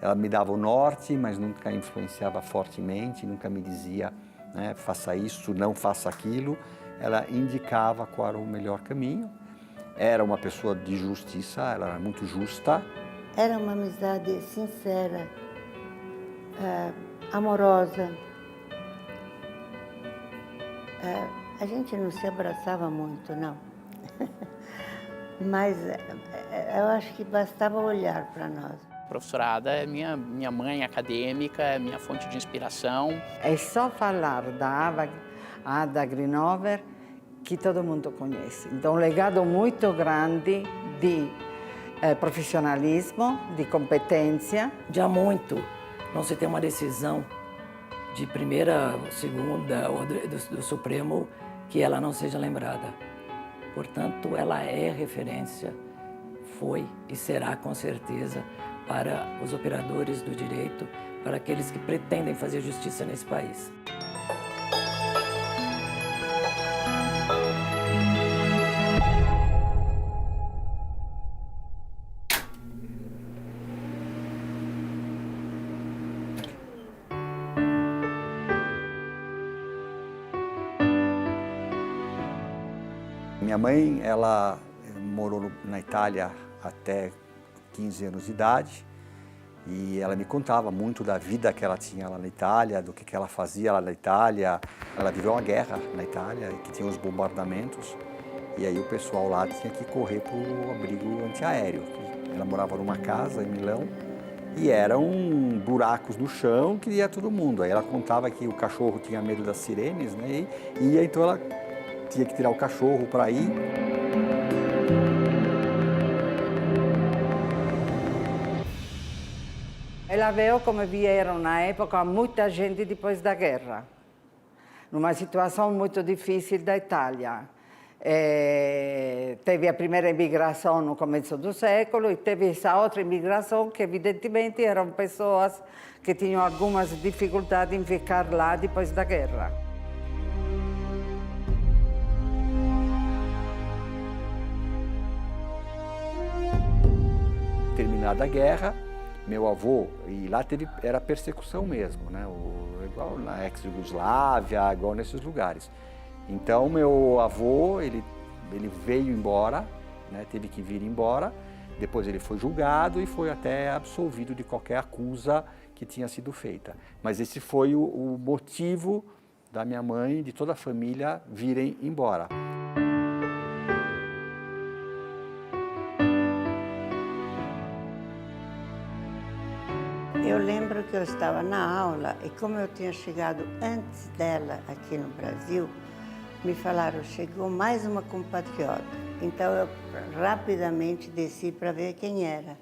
Ela me dava o norte, mas nunca influenciava fortemente, nunca me dizia, né, faça isso, não faça aquilo. Ela indicava qual era o melhor caminho. Era uma pessoa de justiça, ela era muito justa. Era uma amizade sincera, amorosa. A gente não se abraçava muito, não. Mas eu acho que bastava olhar para nós. A professora Ada é minha mãe acadêmica, é minha fonte de inspiração. É só falar da Ada Grinover que todo mundo conhece. Então, um legado muito grande de profissionalismo, de competência. Já muito não se tem uma decisão de primeira, segunda ou do Supremo que ela não seja lembrada. Portanto, ela é referência, foi e será com certeza para os operadores do direito, para aqueles que pretendem fazer justiça nesse país. Minha mãe, ela morou na Itália até 15 anos de idade e ela me contava muito da vida que ela tinha lá na Itália, do que ela fazia lá na Itália. Ela viveu uma guerra na Itália, que tinha os bombardamentos, e aí o pessoal lá tinha que correr para o abrigo antiaéreo. Ela morava numa casa em Milão e eram buracos no chão que ia todo mundo. Aí ela contava que o cachorro tinha medo das sirenes, né? E então ela tinha que tirar o cachorro para ir. Ela veio como vieram na época muita gente depois da guerra, numa situação muito difícil da Itália. Teve a primeira imigração no começo do século e teve essa outra imigração que evidentemente eram pessoas que tinham algumas dificuldades em ficar lá depois da guerra. Terminada a guerra, meu avô, e lá era persecução mesmo, né? Igual na ex-Yugoslávia, igual nesses lugares. Então, meu avô, ele veio embora, né? Teve que vir embora, depois ele foi julgado e foi até absolvido de qualquer acusa que tinha sido feita. Mas esse foi o motivo da minha mãe e de toda a família virem embora. Eu lembro que eu estava na aula e como eu tinha chegado antes dela aqui no Brasil, me falaram, chegou mais uma compatriota. Então eu rapidamente desci para ver quem era.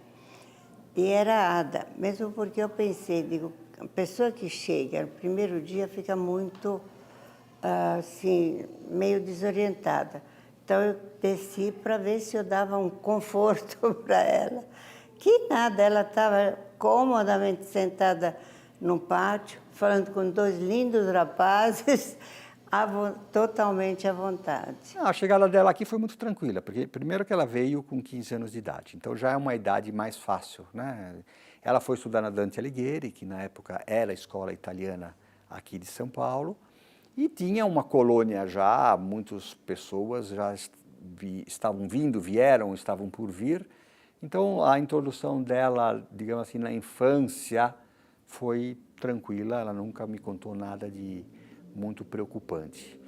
E era a Ada, mesmo porque eu pensei, digo, a pessoa que chega no primeiro dia fica muito, assim, meio desorientada. Então eu desci para ver se eu dava um conforto para ela. Que nada, ela estava comodamente sentada no pátio, falando com dois lindos rapazes, totalmente à vontade. A chegada dela aqui foi muito tranquila, porque primeiro que ela veio com 15 anos de idade, então já é uma idade mais fácil, né? Ela foi estudar na Dante Alighieri, que na época era a escola italiana aqui de São Paulo, e tinha uma colônia já, muitas pessoas já estavam vindo, vieram, estavam por vir. Então, a introdução dela, digamos assim, na infância foi tranquila, ela nunca me contou nada de muito preocupante.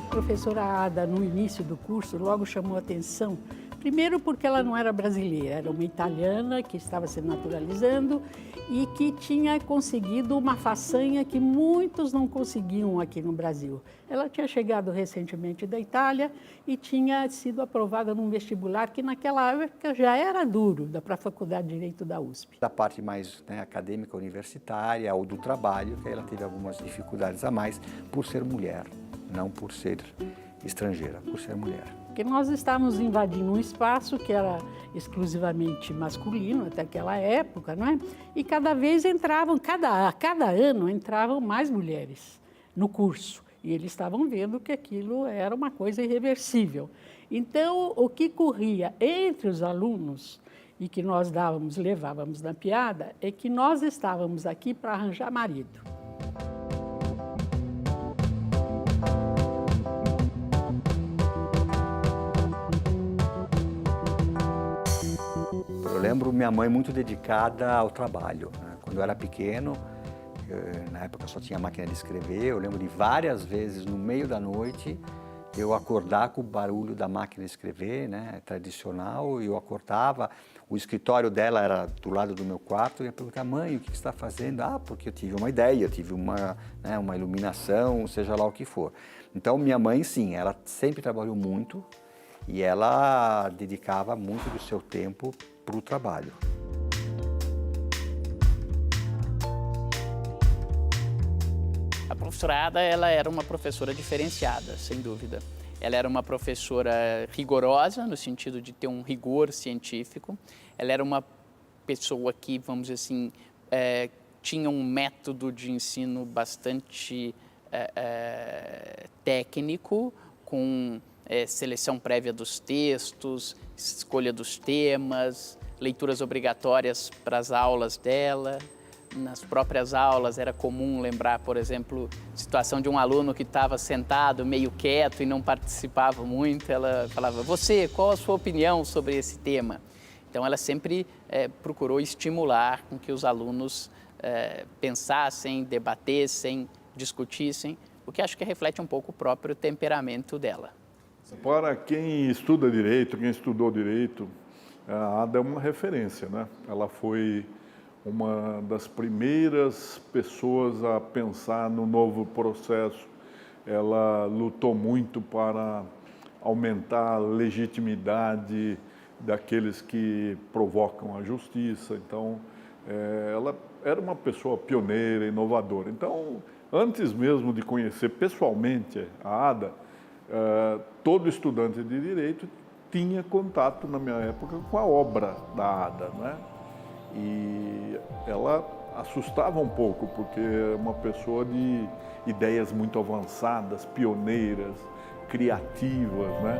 A professora Ada, no início do curso, logo chamou a atenção. Primeiro porque ela não era brasileira, era uma italiana que estava se naturalizando e que tinha conseguido uma façanha que muitos não conseguiam aqui no Brasil. Ela tinha chegado recentemente da Itália e tinha sido aprovada num vestibular que naquela época já era duro, para a Faculdade de Direito da USP. Da parte mais, né, acadêmica, universitária ou do trabalho, que ela teve algumas dificuldades a mais por ser mulher, não por ser estrangeira, por ser mulher. Porque nós estávamos invadindo um espaço que era exclusivamente masculino até aquela época, não é? E cada vez entravam, cada ano entravam mais mulheres no curso. E eles estavam vendo que aquilo era uma coisa irreversível. Então, o que corria entre os alunos e que nós levávamos na piada, é que nós estávamos aqui para arranjar marido. Eu lembro minha mãe muito dedicada ao trabalho, né? Quando eu era pequeno, na época eu só tinha máquina de escrever, eu lembro de várias vezes no meio da noite eu acordar com o barulho da máquina de escrever, né, tradicional, e eu acordava, o escritório dela era do lado do meu quarto, e eu ia perguntar: mãe, o que você está fazendo? Ah, porque eu tive uma ideia, eu tive uma iluminação, seja lá o que for. Então minha mãe, sim, ela sempre trabalhou muito e ela dedicava muito do seu tempo para o trabalho. A professora Ada, ela era uma professora diferenciada, sem dúvida. Ela era uma professora rigorosa, no sentido de ter um rigor científico. Ela era uma pessoa que, vamos dizer assim, tinha um método de ensino bastante técnico, com seleção prévia dos textos, escolha dos temas, leituras obrigatórias para as aulas dela. Nas próprias aulas era comum lembrar, por exemplo, a situação de um aluno que estava sentado, meio quieto e não participava muito. Ela falava: você, qual a sua opinião sobre esse tema? Então ela sempre procurou estimular com que os alunos pensassem, debatessem, discutissem, o que acho que reflete um pouco o próprio temperamento dela. Para quem estuda direito, quem estudou direito, a Ada é uma referência, né? Ela foi uma das primeiras pessoas a pensar no novo processo. Ela lutou muito para aumentar a legitimidade daqueles que provocam a justiça. Então, ela era uma pessoa pioneira, inovadora. Então, antes mesmo de conhecer pessoalmente a Ada, todo estudante de direito tinha contato, na minha época, com a obra da Ada, né? E ela assustava um pouco, porque é uma pessoa de ideias muito avançadas, pioneiras, criativas, né?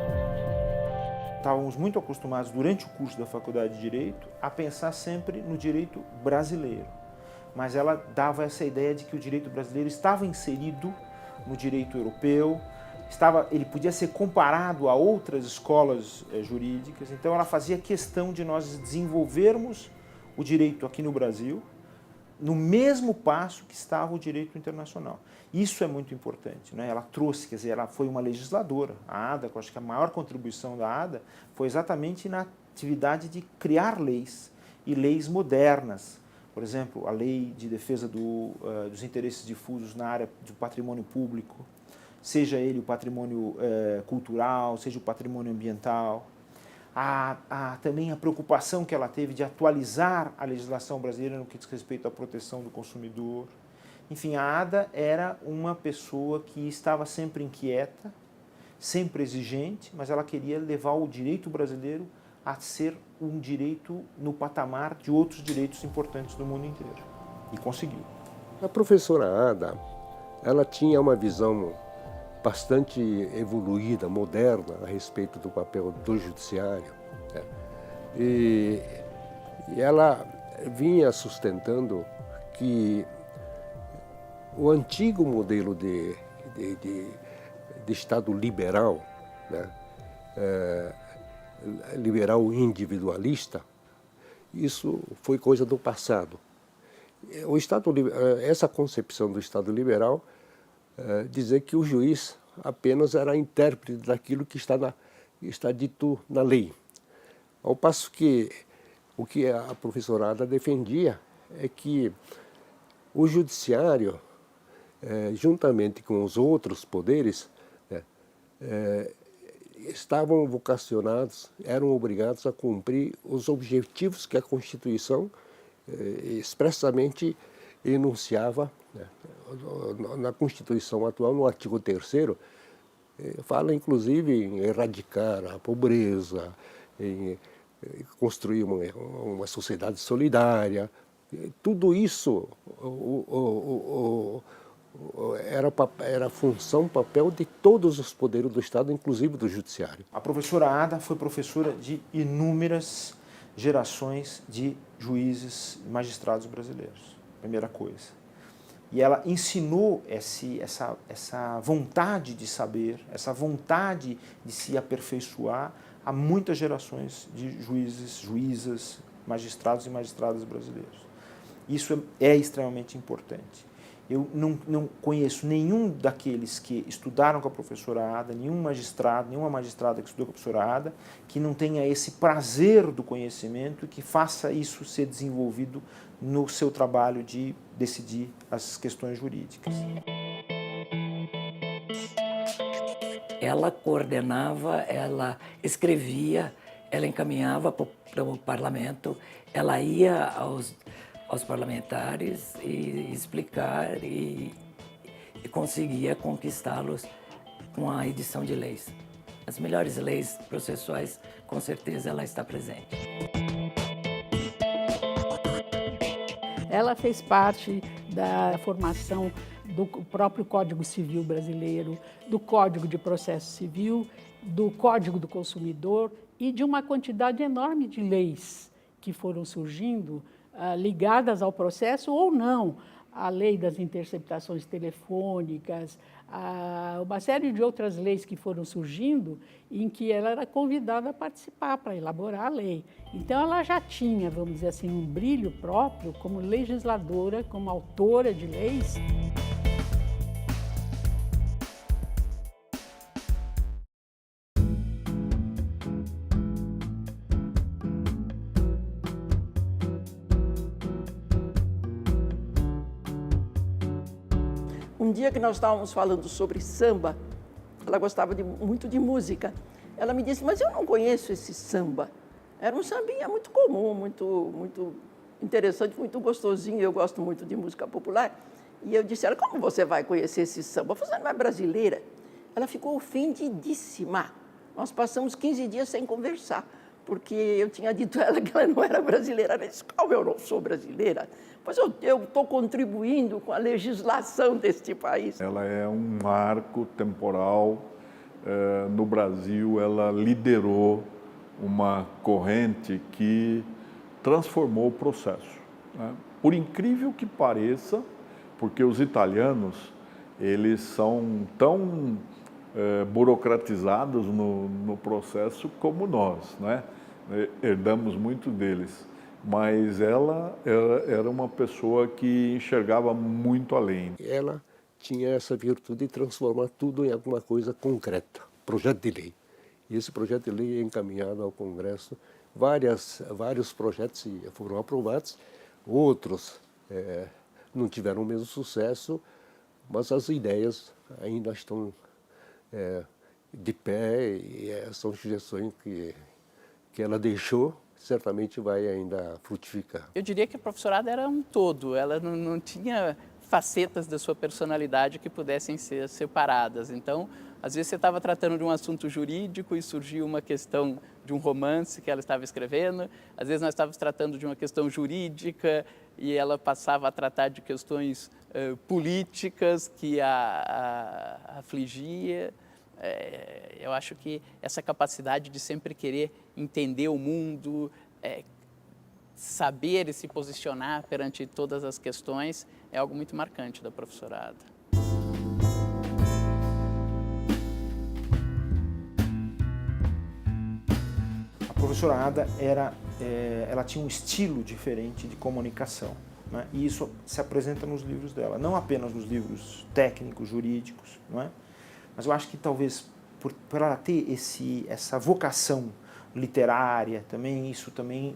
Estávamos muito acostumados, durante o curso da Faculdade de Direito, a pensar sempre no direito brasileiro. Mas ela dava essa ideia de que o direito brasileiro estava inserido no direito europeu, ele podia ser comparado a outras escolas jurídicas. Então ela fazia questão de nós desenvolvermos o direito aqui no Brasil no mesmo passo que estava o direito internacional. Isso é muito importante, né? Ela trouxe, quer dizer, ela foi uma legisladora. A Ada, eu acho que a maior contribuição da Ada foi exatamente na atividade de criar leis, e leis modernas. Por exemplo, a lei de defesa dos interesses difusos na área do patrimônio público, seja ele o patrimônio cultural, seja o patrimônio ambiental. Também a preocupação que ela teve de atualizar a legislação brasileira no que diz respeito à proteção do consumidor. Enfim, a Ada era uma pessoa que estava sempre inquieta, sempre exigente, mas ela queria levar o direito brasileiro a ser um direito no patamar de outros direitos importantes do mundo inteiro. E conseguiu. A professora Ada, ela tinha uma visão bastante evoluída, moderna, a respeito do papel do judiciário, né? E ela vinha sustentando que o antigo modelo de Estado liberal, né? Liberal individualista, isso foi coisa do passado. Essa concepção do Estado liberal dizer que o juiz apenas era intérprete daquilo que está dito na lei. Ao passo que o que a professora Ada defendia é que o judiciário, juntamente com os outros poderes, estavam vocacionados, eram obrigados a cumprir os objetivos que a Constituição expressamente enunciava, né? Na Constituição atual, no artigo 3º, fala inclusive em erradicar a pobreza, em construir uma sociedade solidária. Tudo isso era função, papel de todos os poderes do Estado, inclusive do Judiciário. A professora Ada foi professora de inúmeras gerações de juízes e magistrados brasileiros, primeira coisa. E ela ensinou essa vontade de saber, essa vontade de se aperfeiçoar a muitas gerações de juízes, juízas, magistrados e magistradas brasileiros. Isso é extremamente importante. Eu não conheço nenhum daqueles que estudaram com a professora Ada, nenhum magistrado, nenhuma magistrada que estudou com a professora Ada, que não tenha esse prazer do conhecimento e que faça isso ser desenvolvido no seu trabalho de decidir as questões jurídicas. Ela coordenava, ela escrevia, ela encaminhava para o parlamento, ela ia aos parlamentares e explicar e conseguia conquistá-los com a edição de leis. As melhores leis processuais, com certeza, ela está presente. Ela fez parte da formação do próprio Código Civil brasileiro, do Código de Processo Civil, do Código do Consumidor e de uma quantidade enorme de leis que foram surgindo ligadas ao processo ou não, a lei das interceptações telefônicas, uma série de outras leis que foram surgindo em que ela era convidada a participar para elaborar a lei. Então ela já tinha, vamos dizer assim, um brilho próprio como legisladora, como autora de leis. Um dia que nós estávamos falando sobre samba, ela gostava muito de música. Ela me disse, mas eu não conheço esse samba. Era um sambinha muito comum, muito interessante, muito gostosinho. Eu gosto muito de música popular. E eu disse, como você vai conhecer esse samba? Você não é brasileira? Ela ficou ofendidíssima. Nós passamos 15 dias sem conversar, porque eu tinha dito a ela que ela não era brasileira. Ela disse, como eu não sou brasileira? Pois eu estou contribuindo com a legislação deste país. Ela é um marco temporal. No Brasil, ela liderou uma corrente que transformou o processo, né? Por incrível que pareça, porque os italianos, eles são tão burocratizados no processo como nós, né? Herdamos muito deles. Mas ela era uma pessoa que enxergava muito além. Ela tinha essa virtude de transformar tudo em alguma coisa concreta, projeto de lei. E esse projeto de lei é encaminhado ao Congresso. Vários projetos foram aprovados, outros não tiveram o mesmo sucesso, mas as ideias ainda estão de pé e são sugestões que ela deixou. Certamente vai ainda frutificar. Eu diria que a professora Ada era um todo, ela não tinha facetas da sua personalidade que pudessem ser separadas. Então, às vezes você estava tratando de um assunto jurídico e surgiu uma questão de um romance que ela estava escrevendo, às vezes nós estávamos tratando de uma questão jurídica e ela passava a tratar de questões políticas que a afligia. Eu acho que essa capacidade de sempre querer entender o mundo, saber e se posicionar perante todas as questões, é algo muito marcante da professora Ada. A professora Ada ela tinha um estilo diferente de comunicação, né? E isso se apresenta nos livros dela, não apenas nos livros técnicos, jurídicos, não é? Mas eu acho que talvez por ela ter essa vocação literária, isso também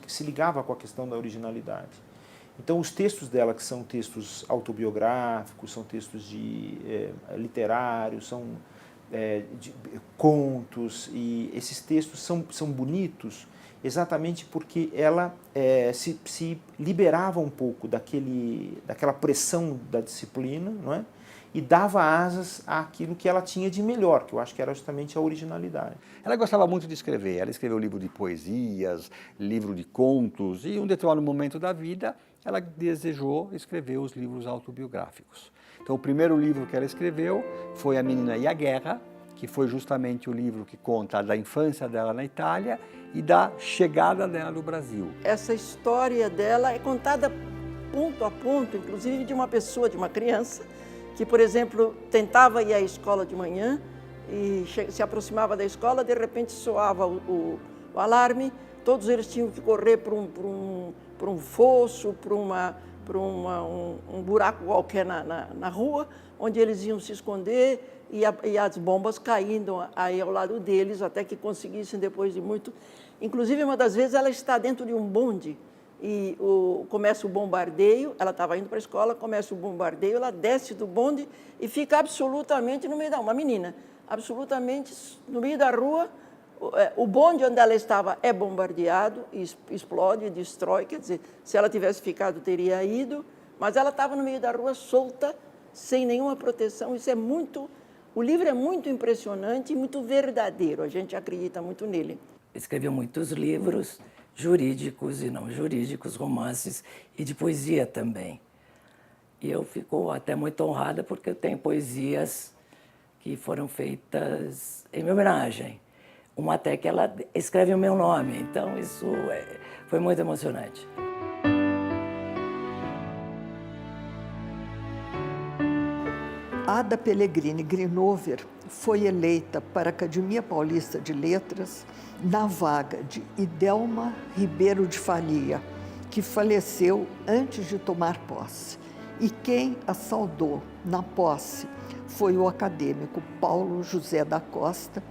se ligava com a questão da originalidade. Então os textos dela, que são textos autobiográficos, são textos literários, são de contos, e esses textos são bonitos exatamente porque ela se liberava um pouco daquela pressão da disciplina, não é? E dava asas àquilo que ela tinha de melhor, que eu acho que era justamente a originalidade. Ela gostava muito de escrever, ela escreveu livro de poesias, livro de contos, e em um determinado momento da vida, ela desejou escrever os livros autobiográficos. Então, o primeiro livro que ela escreveu foi A Menina e a Guerra, que foi justamente o livro que conta da infância dela na Itália e da chegada dela no Brasil. Essa história dela é contada ponto a ponto, inclusive de uma pessoa, de uma criança, que, por exemplo, tentava ir à escola de manhã e se aproximava da escola, de repente soava o alarme, todos eles tinham que correr para um fosso, para um buraco qualquer na rua, onde eles iam se esconder, e as bombas caindo aí ao lado deles, até que conseguissem, depois de muito... Inclusive, uma das vezes, ela está dentro de um bonde, e começa o bombardeio, ela estava indo para a escola, começa o bombardeio, ela desce do bonde e fica absolutamente no meio uma menina, absolutamente no meio da rua. O bonde onde ela estava é bombardeado, explode, destrói, quer dizer, se ela tivesse ficado, teria ido, mas ela estava no meio da rua, solta, sem nenhuma proteção. Isso é muito... O livro é muito impressionante e muito verdadeiro, a gente acredita muito nele. Escreveu muitos livros, jurídicos e não jurídicos, romances e de poesia também. E eu fico até muito honrada porque eu tenho poesias que foram feitas em minha homenagem. Uma até que ela escreve o meu nome, então isso foi muito emocionante. Ada Pellegrini Grinover foi eleita para a Academia Paulista de Letras na vaga de Idelma Ribeiro de Faria, que faleceu antes de tomar posse. E quem a saudou na posse foi o acadêmico Paulo José da Costa,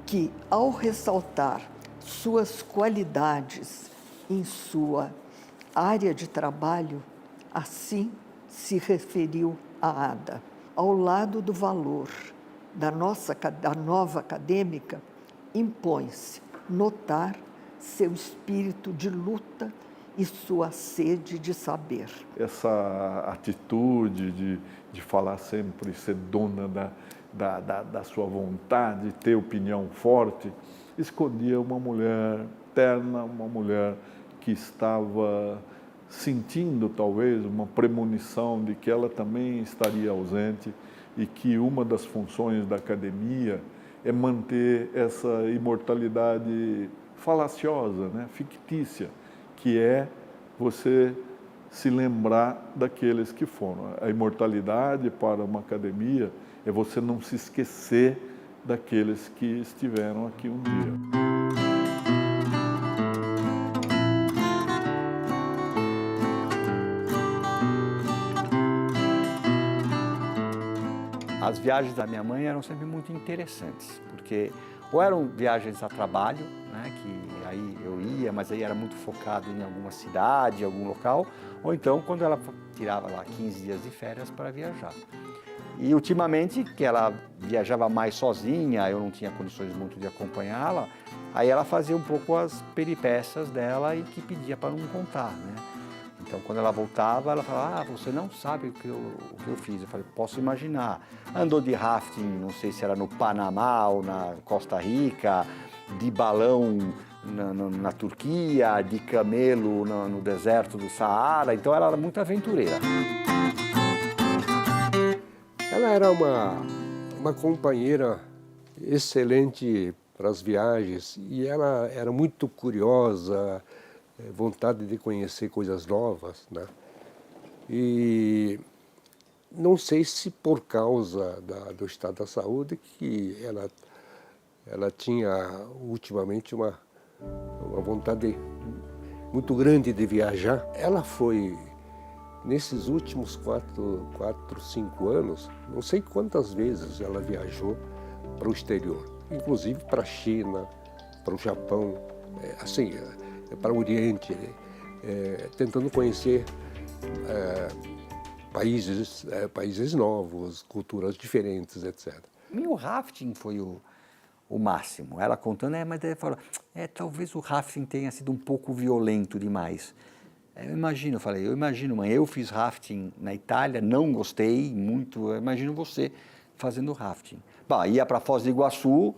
que, ao ressaltar suas qualidades em sua área de trabalho, assim se referiu a Ada. Ao lado do valor da nova acadêmica, impõe-se notar seu espírito de luta e sua sede de saber. Essa atitude de falar sempre, ser dona da sua vontade, ter opinião forte, escondia uma mulher terna, uma mulher que estava sentindo talvez uma premonição de que ela também estaria ausente e que uma das funções da academia é manter essa imortalidade falaciosa, né, fictícia, que é você se lembrar daqueles que foram. A imortalidade para uma academia é você não se esquecer daqueles que estiveram aqui um dia. As viagens da minha mãe eram sempre muito interessantes, porque ou eram viagens a trabalho, né, que aí eu ia, mas aí era muito focado em alguma cidade, algum local, ou então quando ela tirava lá 15 dias de férias para viajar. E ultimamente, que ela viajava mais sozinha, eu não tinha condições muito de acompanhá-la, aí ela fazia um pouco as peripécias dela e que pedia para não contar, né? Então, quando ela voltava, ela falava, você não sabe o que eu fiz. Eu falei, posso imaginar. Andou de rafting, não sei se era no Panamá ou na Costa Rica, de balão na Turquia, de camelo no deserto do Saara. Então, ela era muito aventureira. Ela era uma companheira excelente para as viagens e ela era muito curiosa, vontade de conhecer coisas novas, né? E não sei se por causa do estado da saúde que ela tinha ultimamente uma vontade muito grande de viajar. Ela foi, nesses últimos 4, 5 anos, não sei quantas vezes ela viajou para o exterior, inclusive para a China, para o Japão, assim, para o Oriente, tentando conhecer países novos, culturas diferentes, etc. E o rafting foi o máximo. Ela contando, mas ela falou, talvez o rafting tenha sido um pouco violento demais. Eu imagino, mãe, eu fiz rafting na Itália, não gostei muito, eu imagino você fazendo rafting. Bom, ia para Foz do Iguaçu,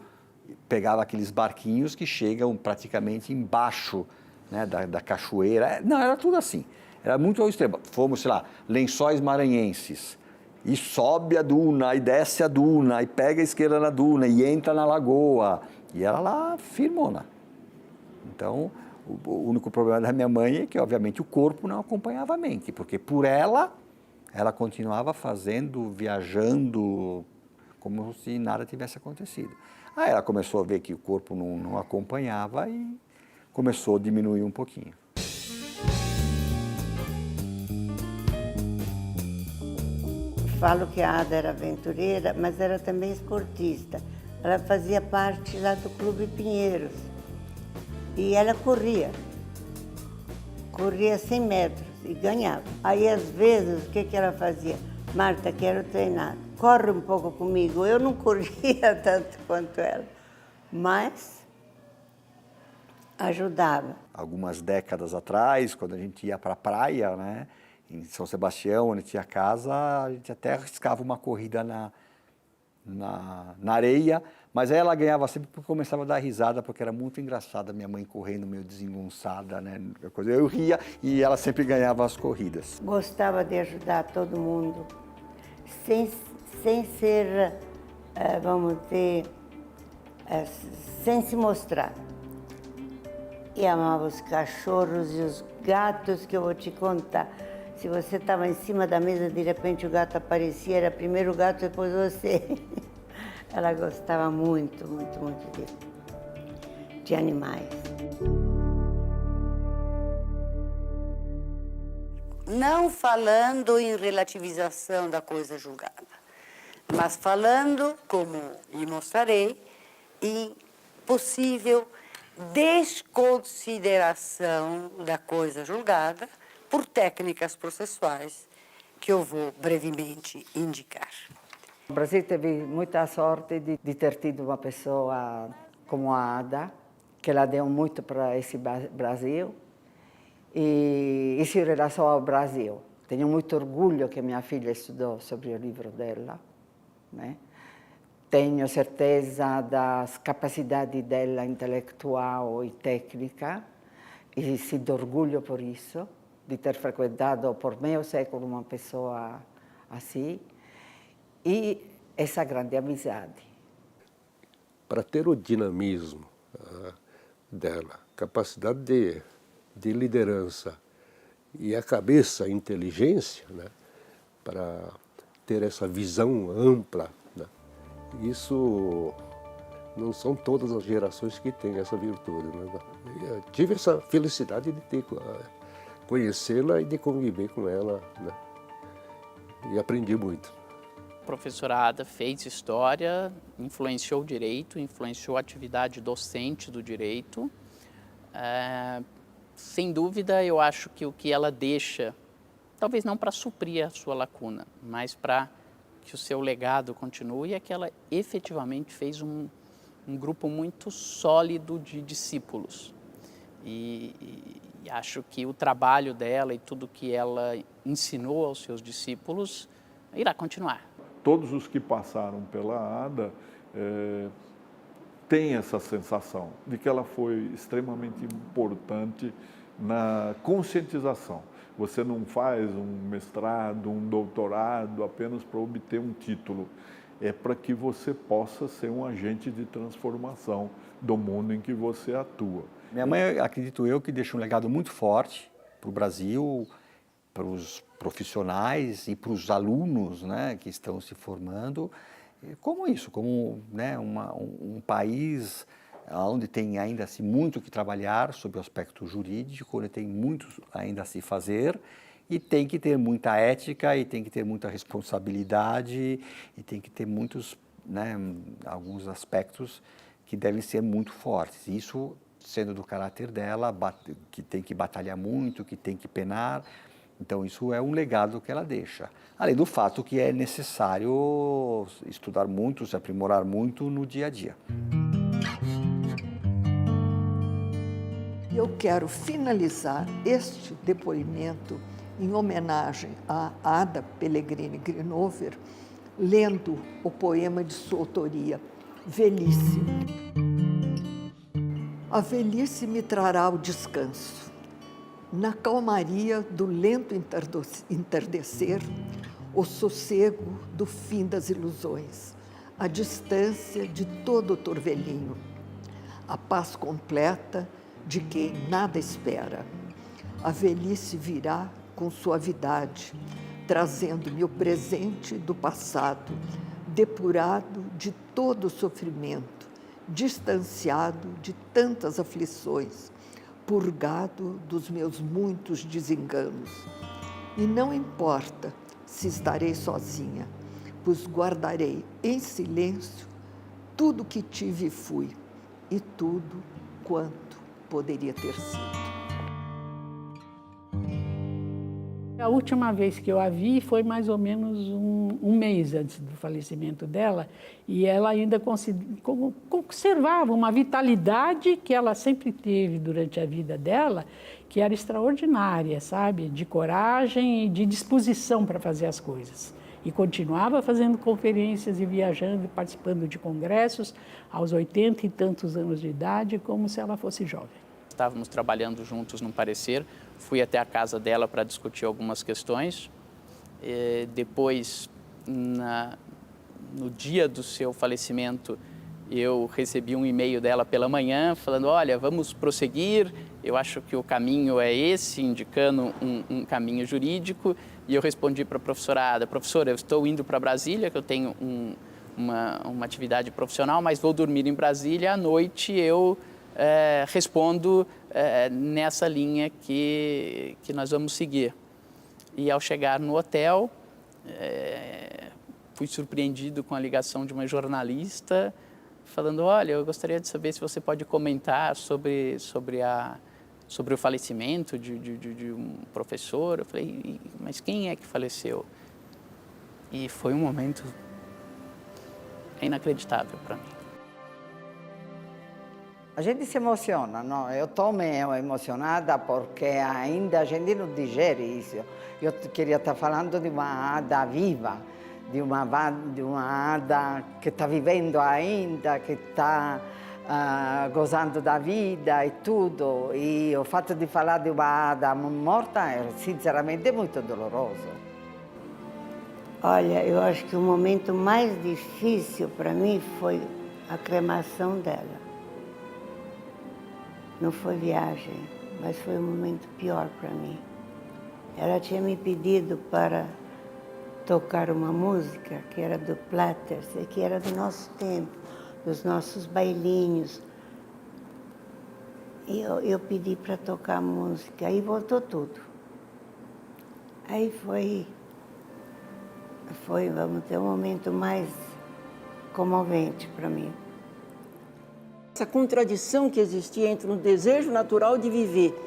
pegava aqueles barquinhos que chegam praticamente embaixo, né, da cachoeira. Não, era tudo assim. Era muito ao extremo. Fomos, sei lá, Lençóis Maranhenses. E sobe a duna, e desce a duna, e pega a esquerda na duna, e entra na lagoa. E ela lá firmona. Então, o único problema da minha mãe é que, obviamente, o corpo não acompanhava a mente, porque por ela continuava fazendo, viajando, como se nada tivesse acontecido. Aí ela começou a ver que o corpo não acompanhava e começou a diminuir um pouquinho. Falo que a Ada era aventureira, mas era também esportista. Ela fazia parte lá do Clube Pinheiros. E ela corria 100 metros e ganhava. Aí, às vezes, o que ela fazia? Marta, quero treinar, corre um pouco comigo. Eu não corria tanto quanto ela, mas ajudava. Algumas décadas atrás, quando a gente ia para a praia, né, em São Sebastião, onde tinha casa, a gente até arriscava uma corrida na areia, mas aí ela ganhava sempre porque começava a dar risada, porque era muito engraçada, minha mãe correndo meio desengonçada, né? Eu ria e ela sempre ganhava as corridas. Gostava de ajudar todo mundo, sem ser, vamos dizer, sem se mostrar. E amava os cachorros e os gatos, que eu vou te contar. Se você estava em cima da mesa, de repente o gato aparecia, era primeiro o gato, depois você. Ela gostava muito, muito, muito de animais. Não falando em relativização da coisa julgada, mas falando, como lhe mostrarei, em possível desconsideração da coisa julgada por técnicas processuais que eu vou brevemente indicar. O Brasil teve muita sorte de ter tido uma pessoa como a Ada, que ela deu muito para esse Brasil. E isso em relação ao Brasil. Tenho muito orgulho que minha filha estudou sobre o livro dela, né? Tenho certeza das capacidades dela intelectual e técnica e sinto orgulho por isso, de ter frequentado por meio século uma pessoa assim, e essa grande amizade. Para ter o dinamismo dela, capacidade de liderança e a cabeça, a inteligência, né, para ter essa visão ampla, né, isso não são todas as gerações que têm essa virtude. Né? Eu tive essa felicidade de conhecê-la e de conviver com ela, né, e aprendi muito. A professora Ada fez história, influenciou o direito, influenciou a atividade docente do direito. Sem dúvida, eu acho que o que ela deixa, talvez não para suprir a sua lacuna, mas para que o seu legado continue, é que ela efetivamente fez um grupo muito sólido de discípulos. E acho que o trabalho dela e tudo que ela ensinou aos seus discípulos irá continuar. Todos os que passaram pela Ada têm essa sensação de que ela foi extremamente importante na conscientização. Você não faz um mestrado, um doutorado apenas para obter um título. É para que você possa ser um agente de transformação do mundo em que você atua. Minha mãe, acredito eu, que deixou um legado muito forte para o Brasil, para os profissionais e para os alunos, né, que estão se formando. Como isso, como, né, um país onde tem ainda assim, muito que trabalhar sobre o aspecto jurídico, onde tem muito ainda a se fazer, e tem que ter muita ética, e tem que ter muita responsabilidade, e tem que ter muitos, né, alguns aspectos que devem ser muito fortes. Isso sendo do caráter dela, que tem que batalhar muito, que tem que penar. Então, isso é um legado que ela deixa. Além do fato que é necessário estudar muito, se aprimorar muito no dia a dia. Eu quero finalizar este depoimento em homenagem a Ada Pellegrini Grinover, lendo o poema de sua autoria, Velhice. A velhice me trará o descanso. na calmaria do lento entardecer, o sossego do fim das ilusões, a distância de todo o torvelinho, a paz completa de quem nada espera. A velhice virá com suavidade, trazendo-me o presente do passado, depurado de todo o sofrimento, distanciado de tantas aflições, purgado dos meus muitos desenganos. E não importa se estarei sozinha, pois guardarei em silêncio tudo que tive e fui, e tudo quanto poderia ter sido. A última vez que eu a vi foi mais ou menos um mês antes do falecimento dela, e ela ainda conservava uma vitalidade que ela sempre teve durante a vida dela, que era extraordinária, sabe? De coragem e de disposição para fazer as coisas. E continuava fazendo conferências e viajando e participando de congressos aos 80 e tantos anos de idade, como se ela fosse jovem. Estávamos trabalhando juntos num parecer, fui até a casa dela para discutir algumas questões. Depois, no dia do seu falecimento, eu recebi um e-mail dela pela manhã falando, olha, vamos prosseguir, eu acho que o caminho é esse, indicando um caminho jurídico. E eu respondi para a professora, professora, eu estou indo para Brasília, que eu tenho uma atividade profissional, mas vou dormir em Brasília, à noite eu respondo nessa linha que nós vamos seguir. E ao chegar no hotel, fui surpreendido com a ligação de uma jornalista falando, olha, eu gostaria de saber se você pode comentar sobre o falecimento de um professor. Eu falei, mas quem é que faleceu? E foi um momento inacreditável para mim. A gente se emociona, não? Eu estou meio emocionada porque ainda a gente não digere isso. Eu queria estar falando de uma Ada viva, de uma Ada que está vivendo ainda, que está gozando da vida e tudo. E o fato de falar de uma Ada morta é, sinceramente, muito doloroso. Olha, eu acho que o momento mais difícil para mim foi a cremação dela. Não foi viagem, mas foi um momento pior para mim. Ela tinha me pedido para tocar uma música que era do Platters, e que era do nosso tempo, dos nossos bailinhos. E eu pedi para tocar a música, aí voltou tudo. Aí foi, vamos dizer, um momento mais comovente para mim. Essa contradição que existia entre um desejo natural de viver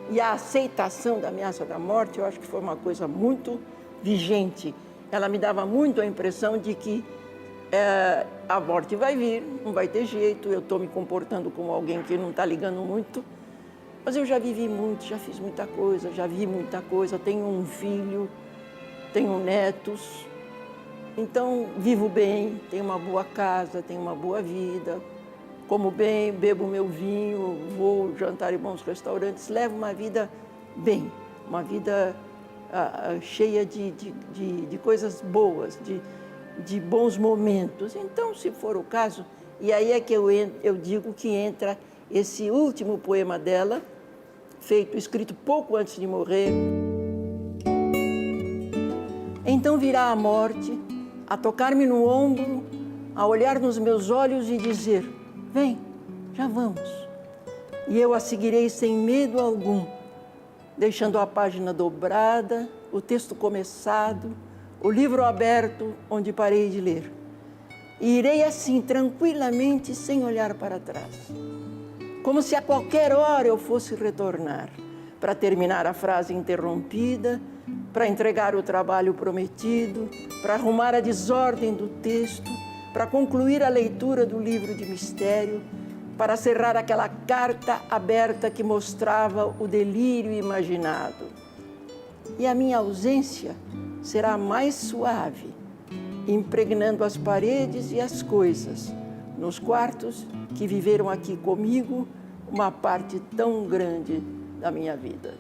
e a aceitação da ameaça da morte, eu acho que foi uma coisa muito vigente. Ela me dava muito a impressão de que a morte vai vir, não vai ter jeito, eu estou me comportando como alguém que não está ligando muito, mas eu já vivi muito, já fiz muita coisa, já vi muita coisa, tenho um filho, tenho netos, então vivo bem, tenho uma boa casa, tenho uma boa vida, como bem, bebo meu vinho, vou jantar em bons restaurantes, levo uma vida bem, uma vida cheia de coisas boas, de bons momentos. Então, se for o caso, e aí é que eu digo que entra esse último poema dela, escrito pouco antes de morrer. Então virá a morte, a tocar-me no ombro, a olhar nos meus olhos e dizer, vem, já vamos. E eu a seguirei sem medo algum, deixando a página dobrada, o texto começado, o livro aberto onde parei de ler. E irei assim, tranquilamente, sem olhar para trás. Como se a qualquer hora eu fosse retornar, para terminar a frase interrompida, para entregar o trabalho prometido, para arrumar a desordem do texto, para concluir a leitura do livro de mistério, para cerrar aquela carta aberta que mostrava o delírio imaginado. E a minha ausência será mais suave, impregnando as paredes e as coisas, nos quartos que viveram aqui comigo uma parte tão grande da minha vida.